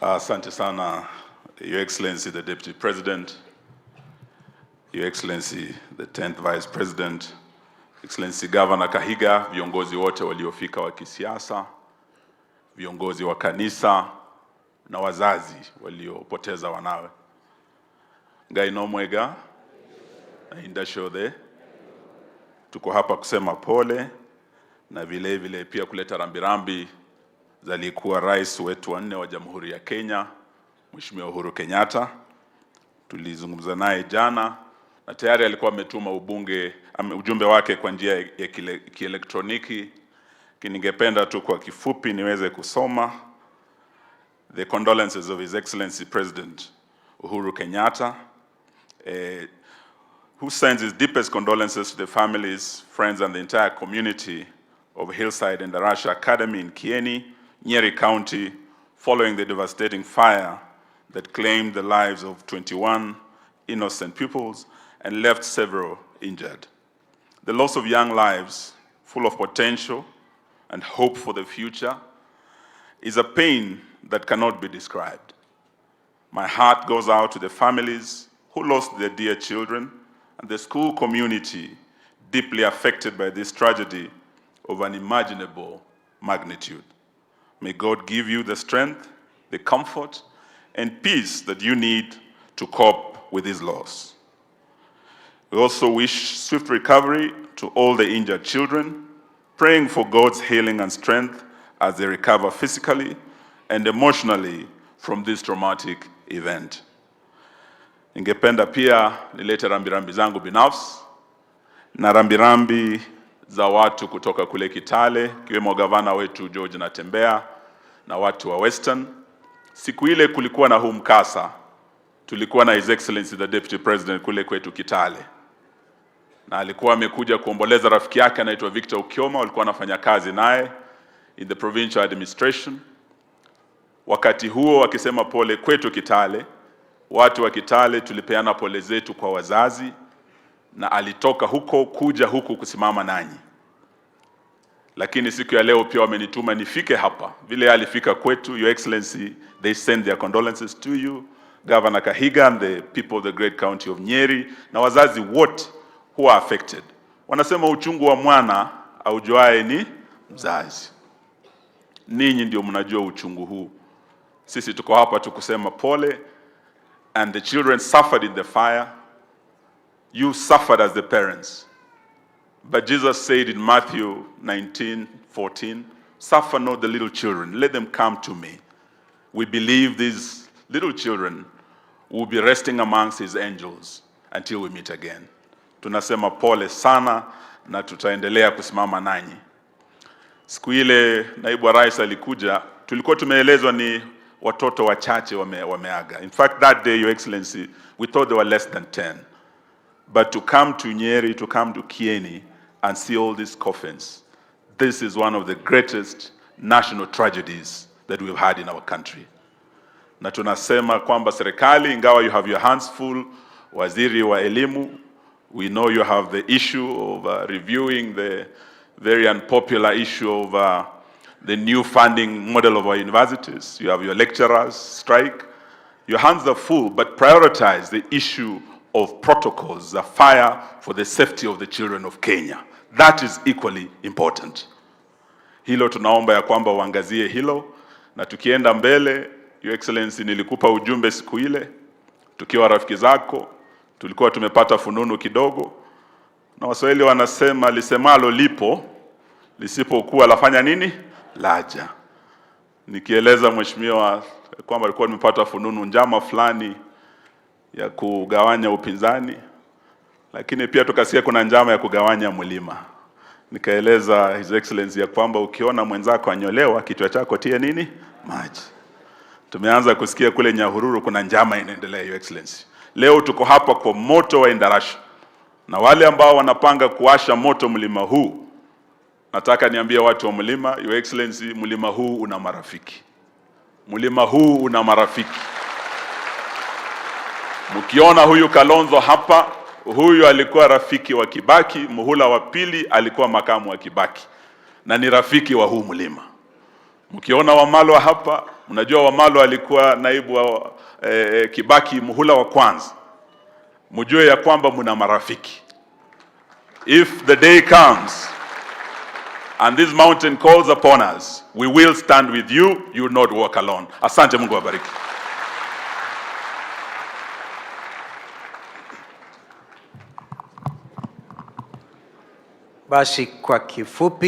Asante sana, Your Excellency the Deputy President, Your Excellency the 10th Vice President, Excellency Governor Kahiga, viongozi wote waliofika wa kisiasa, viongozi wa kanisa na wazazi waliopoteza wanawe. Ngai no mwega na indashode. Tuko hapa kusema pole na vile vile pia kuleta rambirambi za aliyekuwa rais wetu wa 4 wa Jamhuri ya Kenya, Mheshimiwa Uhuru Kenyatta. Tulizungumza naye jana na tayari alikuwa ametuma ujumbe wake kwa njia ya kielektroniki. Ningependa tu kwa kifupi niweze kusoma. The condolences of His Excellency President Uhuru Kenyatta, who sends his deepest condolences to the families, friends and the entire community of Hillside and Darasha Academy in Kieni, Nyeri County, following the devastating fire that claimed the lives of 21 innocent pupils and left several injured. The loss of young lives, full of potential and hope for the future, is a pain that cannot be described. My heart goes out to the families who lost their dear children and the school community deeply affected by this tragedy of unimaginable magnitude. May God give you the strength, the comfort, and peace that you need to cope with this loss. We also wish swift recovery to all the injured children, praying for God's healing and strength as they recover physically and emotionally from this traumatic event. Ningependa pia nilete rambirambi zangu binafsi na rambirambi za watu kutoka kule Kitale, kiwemo gavana wetu George Natembeya na watu wa Western. Siku ile kulikuwa na huu mkasa, tulikuwa na His Excellency the Deputy President kule kwetu Kitale. Na alikuwa amekuja kuomboleza rafiki yake anaitwa Victor Ukioma, walikuwa wanafanya kazi naye in the provincial administration. Wakati huo wakisema pole kwetu Kitale, watu wa Kitale tulipeana pole zetu kwa wazazi na alitoka huko kuja huku kusimama nanyi. Lakini siku ya leo pia wamenituma nifike hapa. Vile alifika kwetu, Your Excellency, they send their condolences to you, Governor Kahiga and the people of the great county of Nyeri, na wazazi wote who are affected. Wanasema uchungu wa mwana aujuae ni mzazi. Ninyi ndio mnajua uchungu huu. Sisi tuko hapa tukusema pole, and the children suffered in the fire. You suffered as the parents. But Jesus said in Matthew 19:14, suffer not the little children, let them come to me. We believe these little children will be resting amongst his angels until we meet again. Tunasema pole sana na tutaendelea kusimama nanyi. Siku ile naibu wa rais alikuja, tulikuwa tumeelezwa ni watoto wachache wameaga. In fact, that day, Your Excellency, we thought they were less than 10. But to come to Nyeri, to come to Kieni and see all these coffins, this is one of the greatest national tragedies that we've had in our country. Na tunasema kwamba serikali, ingawa you have your hands full, waziri wa elimu, we know you have the issue of reviewing the very unpopular issue of the new funding model of our universities. You have your lecturers strike. Your hands are full, but prioritize the issue of protocols, the fire for the safety of the children of Kenya. That is equally important. Hilo tunaomba ya kwamba uangazie hilo, na tukienda mbele, Your Excellency, nilikupa ujumbe siku ile, tukiwa rafiki zako, tulikuwa tumepata fununu kidogo, na Waswahili wanasema lisemalo lipo, lisipokuwa lafanya nini? Laja. Nikieleza mheshimiwa kwamba alikuwa nimepata fununu njama fulani ya kugawanya upinzani, lakini pia tukasikia kuna njama ya kugawanya mlima. Nikaeleza His Excellency ya kwamba ukiona mwenzako anyolewa, kichwa chako tie nini? Maji. Tumeanza kusikia kule Nyahururu kuna njama inaendelea, Your Excellency. Leo tuko hapa kwa moto wa Endarasha, na wale ambao wanapanga kuasha moto mlima huu, nataka niambie watu wa mlima, Your Excellency, mlima huu una marafiki. Mlima huu una marafiki. Mkiona huyu Kalonzo hapa, huyu alikuwa rafiki wa Kibaki, muhula wa pili alikuwa makamu wa Kibaki, na ni rafiki wa huu mlima. Mkiona Wamalwa hapa, mnajua Wamalwa alikuwa naibu wa Kibaki muhula wa kwanza. Mjue ya kwamba mna marafiki. If the day comes and this mountain calls upon us, we will stand with you. You will not walk alone. Asante, Mungu awabariki. Basi kwa kifupi